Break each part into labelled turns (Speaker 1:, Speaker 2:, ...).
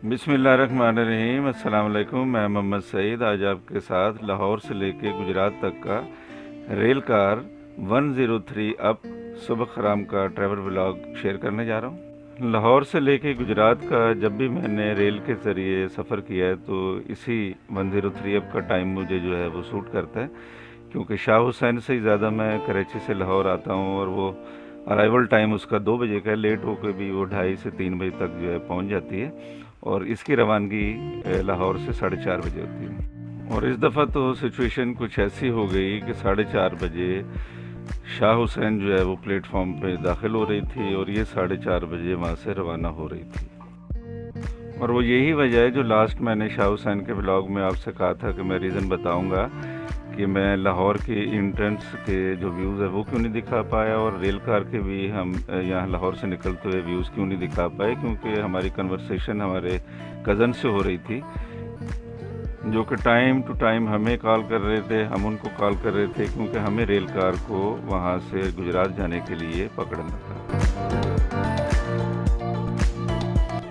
Speaker 1: बिस्मिल्लाहिर्रहमानिर्रहीम। अस्सलाम वालेकुम। मैं मोहम्मद सईद आज आपके साथ लाहौर से लेके गुजरात तक का रेल कार 103 अप सुबह खराम का ट्रैवल व्लॉग शेयर करने जा रहा हूँ। लाहौर से लेके गुजरात का जब भी मैंने रेल के ज़रिए सफ़र किया है तो इसी 103 अप का टाइम मुझे जो है वो सूट करता है, क्योंकि शाह हुसैन से ही ज़्यादा मैं कराची से लाहौर आता हूँ और वो अराइवल टाइम उसका 2 बजे का है। लेट होकर भी वो 2:30 से 3 बजे तक जो है पहुँच जाती है और इसकी रवानगी लाहौर से 4:30 बजे होती है। और इस दफ़ा तो सिचुएशन कुछ ऐसी हो गई कि 4:30 बजे शाह हुसैन जो है वो प्लेटफॉर्म पे दाखिल हो रही थी और ये 4:30 बजे वहाँ से रवाना हो रही थी। और वो यही वजह है जो लास्ट मैंने शाह हुसैन के ब्लॉग में आपसे कहा था कि मैं रीज़न बताऊंगा कि मैं लाहौर के इंट्रेंस के जो व्यूज़ है वो क्यों नहीं दिखा पाया और रेल कार के भी हम यहाँ लाहौर से निकलते हुए व्यूज़ क्यों नहीं दिखा पाए, क्योंकि हमारी कन्वर्सेशन हमारे कज़न से हो रही थी जो कि टाइम टू टाइम हमें कॉल कर रहे थे, हम उनको कॉल कर रहे थे, क्योंकि हमें रेल कार को वहाँ से गुजरात जाने के लिए पकड़ना था।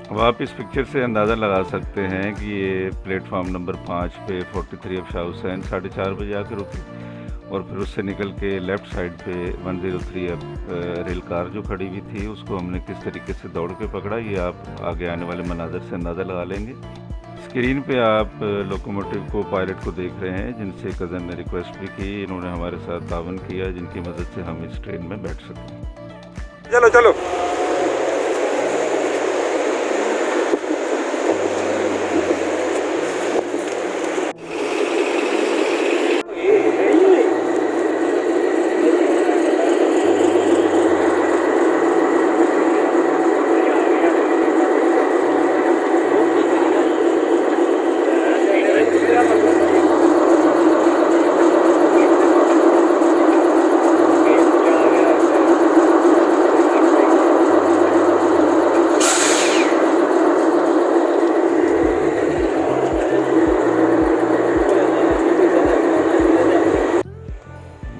Speaker 1: अब आप इस पिक्चर से अंदाज़ा लगा सकते हैं कि ये प्लेटफॉर्म नंबर 5 पे 43 अब शाह हुसैन 4:30 बजे आकर रुकी और फिर उससे निकल के लेफ़्ट साइड पे 103 अब रेल कार जो खड़ी हुई थी उसको हमने किस तरीके से दौड़ के पकड़ा, ये आप आगे आने वाले मनाज़र से अंदाज़ा लगा लेंगे। स्क्रीन पे आप लोकोमोटिव को पायलट को देख रहे हैं जिनसे कज़न ने रिक्वेस्ट भी की, इन्होंने हमारे साथ तावन किया जिनकी मदद से हम इस ट्रेन में बैठ सकें।
Speaker 2: चलो चलो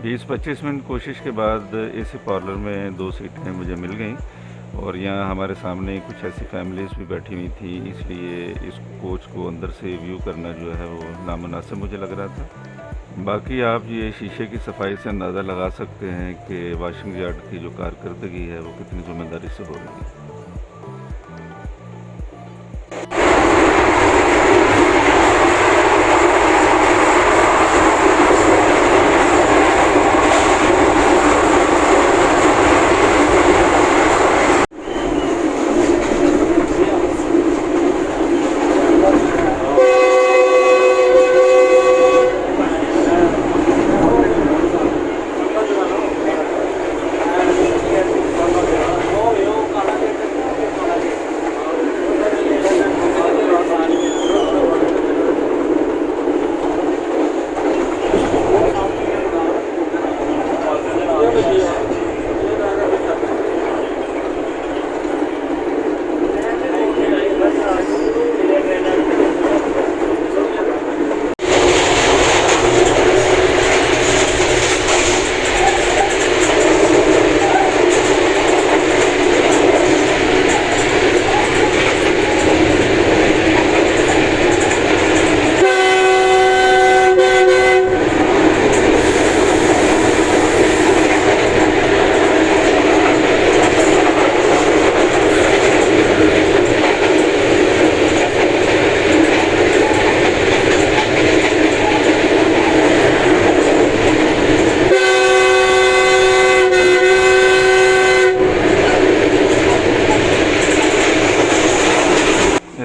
Speaker 1: बीस 25 मिनट कोशिश के बाद एसी पार्लर में 2 सीटें मुझे मिल गई और यहाँ हमारे सामने कुछ ऐसी फैमिलीज़ भी बैठी हुई थी, इसलिए इस कोच को अंदर से व्यू करना जो है वो नामुनासिब मुझे लग रहा था। बाकी आप ये शीशे की सफाई से अंदाज़ा लगा सकते हैं कि वाशिंग यार्ड की जो कारकर्दगी है वो कितनी ज़िम्मेदारी से हो रही है।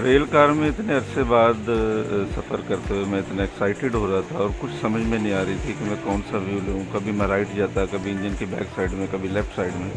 Speaker 1: रेल कार में इतने अरसे बाद सफ़र करते हुए मैं इतना एक्साइटेड हो रहा था और कुछ समझ में नहीं आ रही थी कि मैं कौन सा व्यू लूँ। कभी मैं राइट जाता, कभी इंजन की बैक साइड में, कभी लेफ़्ट साइड में।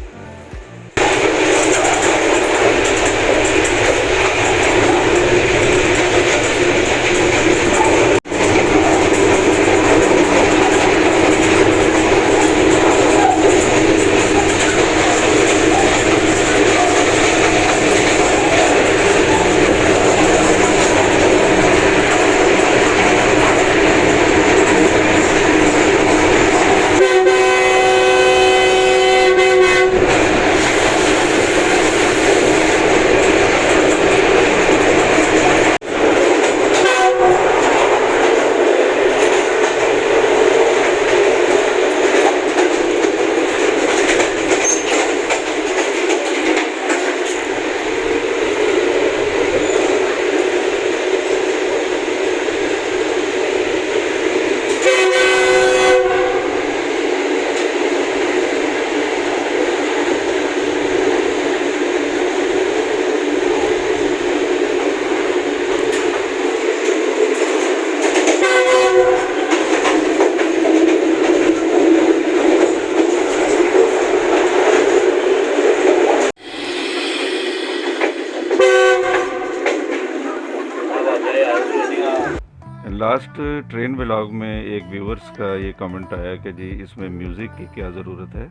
Speaker 1: लास्ट ट्रेन व्लॉग में एक व्यूअर्स का ये कमेंट आया कि जी इसमें म्यूज़िक की क्या ज़रूरत है।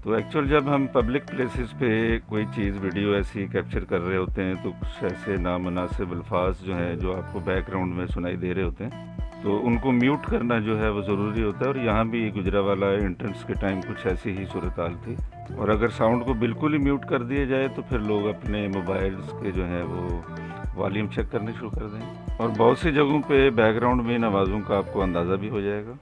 Speaker 1: तो एक्चुअल जब हम पब्लिक प्लेसेस पे कोई चीज़ वीडियो ऐसी कैप्चर कर रहे होते हैं तो कुछ ऐसे नामुनासिब अल्फाज जो हैं जो आपको बैकग्राउंड में सुनाई दे रहे होते हैं, तो उनको म्यूट करना जो है वो ज़रूरी होता है। और यहाँ भी गुजरावाला एंट्रेंस के टाइम कुछ ऐसी ही सूरत हाल थी। और अगर साउंड को बिल्कुल ही म्यूट कर दिया जाए तो फिर लोग अपने मोबाइल्स के जो है वो वॉल्यूम चेक करने शुरू कर देंगे और बहुत सी जगहों पे बैकग्राउंड में इन आवाज़ों का आपको अंदाज़ा भी हो जाएगा।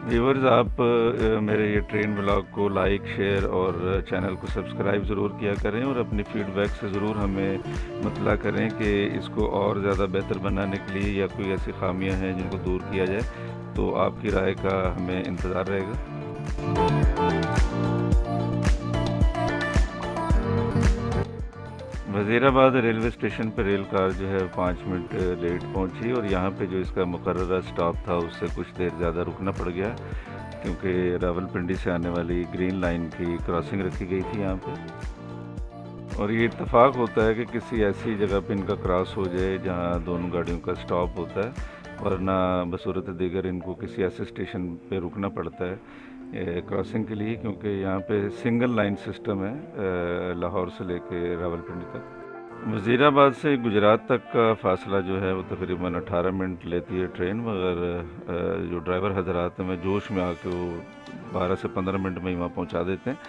Speaker 1: व्यूअर्स, आप मेरे ये ट्रेन व्लॉग को लाइक, शेयर और चैनल को सब्सक्राइब ज़रूर किया करें और अपनी फ़ीडबैक से ज़रूर हमें मतला करें कि इसको और ज़्यादा बेहतर बनाने के लिए या कोई ऐसी खामियां हैं जिनको दूर किया जाए, तो आपकी राय का हमें इंतज़ार रहेगा। वज़ीराबाद रेलवे स्टेशन पर रेल कार जो है 5 मिनट लेट पहुंची और यहाँ पे जो इसका मुकर्ररा स्टॉप था उससे कुछ देर ज़्यादा रुकना पड़ गया क्योंकि रावलपिंडी से आने वाली ग्रीन लाइन की क्रॉसिंग रखी गई थी यहाँ पे। और ये इत्तेफाक होता है कि किसी ऐसी जगह पे इनका क्रॉस हो जाए जहाँ दोनों गाड़ियों का स्टॉप होता है, वरना बसूरत दीगर इनको किसी ऐसे स्टेशन पे रुकना पड़ता है क्रॉसिंग के लिए, क्योंकि यहाँ पे सिंगल लाइन सिस्टम है लाहौर से लेके रावलपिंडी तक। वज़ीराबाद से गुजरात तक का फ़ासला जो है वो तकरीबन 18 मिनट लेती है ट्रेन, मगर जो ड्राइवर हजरात हैं जोश में आके वो 12 से 15 मिनट में ही वहाँ पहुँचा देते हैं।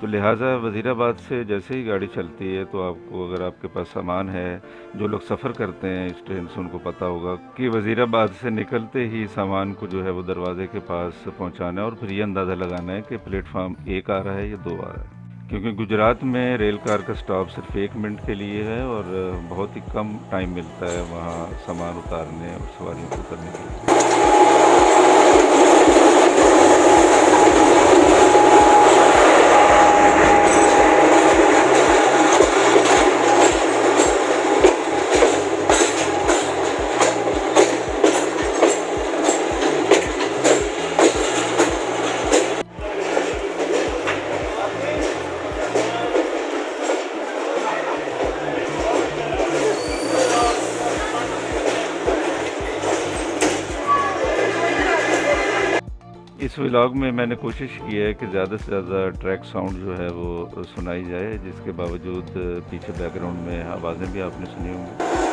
Speaker 1: तो लिहाजा वज़ीराबाद से जैसे ही गाड़ी चलती है तो आपको, अगर आपके पास सामान है, जो लोग सफ़र करते हैं इस ट्रेन से उनको पता होगा कि वज़ीराबाद से निकलते ही सामान को जो है वो दरवाजे के पास पहुंचाना है और फिर ये अंदाज़ा लगाना है कि प्लेटफार्म 1 आ रहा है या 2 आ रहा है, क्योंकि गुजरात में रेल कार का स्टॉप सिर्फ 1 मिनट के लिए है और बहुत ही कम टाइम मिलता है वहाँ सामान उतारने और सवारियों को उतरने के लिए। इस व्लॉग में मैंने कोशिश की है कि ज़्यादा से ज़्यादा ट्रैक साउंड जो है वो सुनाई जाए, जिसके बावजूद पीछे बैकग्राउंड में आवाज़ें भी आपने सुनी होंगी।